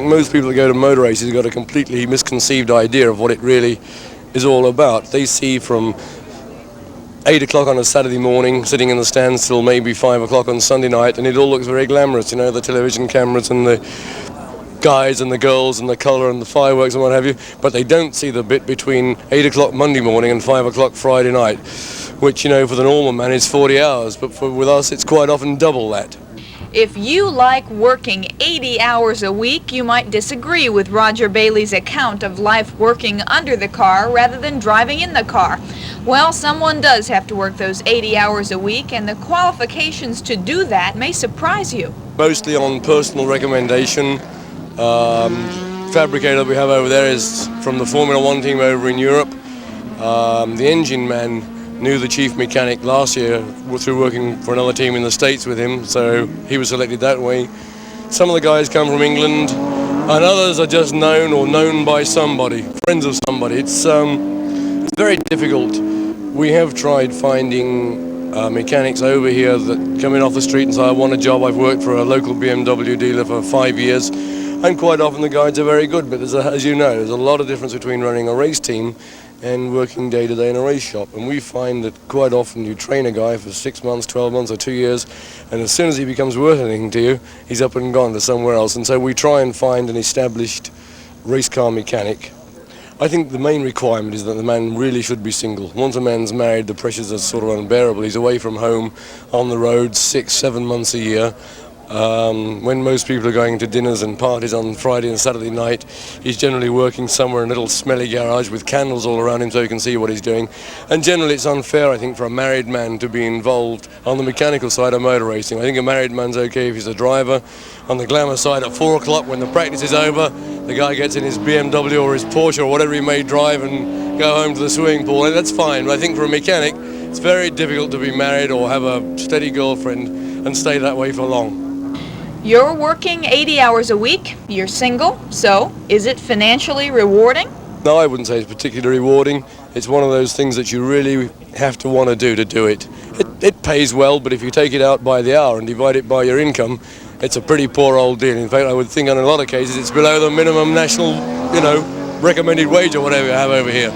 think most people that go to motor races have got a completely misconceived idea of what it really is all about. They see from 8 o'clock on a Saturday morning, sitting in the stands till maybe 5 o'clock on Sunday night, and it all looks very glamorous, you know, the television cameras and the guys and the girls and the colour and the fireworks and what have you, but they don't see the bit between 8 o'clock Monday morning and 5 o'clock Friday night, which, you know, for the normal man is 40 hours, but with us it's quite often double that. If you like working 80 hours a week, you might disagree with Roger Bailey's account of life working under the car rather than driving in the car. Well, someone does have to work those 80 hours a week, and the qualifications to do that may surprise you. Mostly on personal recommendation. Fabricator we have over there is from the Formula One team over in Europe. The engine man knew the chief mechanic last year through working for another team in the States with him, so he was selected that way. Some of the guys come from England, and others are just known or known by somebody, friends of somebody. It's very difficult. We have tried finding mechanics over here that come in off the street and say, I want a job. I've worked for a local BMW dealer for 5 years, and quite often the guys are very good, but as you know, there's a lot of difference between running a race team and working day to day in a race shop. And we find that quite often you train a guy for 6 months, 12 months or 2 years, and as soon as he becomes worth anything to you, he's up and gone to somewhere else. And so we try and find an established race car mechanic. I think the main requirement is that the man really should be single. Once a man's married, the pressures are sort of unbearable. He's away from home, on the road 6, 7 months a year. When most people are going to dinners and parties on Friday and Saturday night, he's generally working somewhere in a little smelly garage with candles all around him so he can see what he's doing. And generally it's unfair, I think, for a married man to be involved on the mechanical side of motor racing. I think a married man's okay if he's a driver. On the glamour side, at 4 o'clock when the practice is over, the guy gets in his BMW or his Porsche or whatever he may drive and go home to the swimming pool, and that's fine. But I think for a mechanic, it's very difficult to be married or have a steady girlfriend and stay that way for long. You're working 80 hours a week, you're single, so is it financially rewarding? No, I wouldn't say it's particularly rewarding. It's one of those things that you really have to want to do it. It pays well, but if you take it out by the hour and divide it by your income, it's a pretty poor old deal. In fact, I would think in a lot of cases it's below the minimum national, recommended wage or whatever you have over here.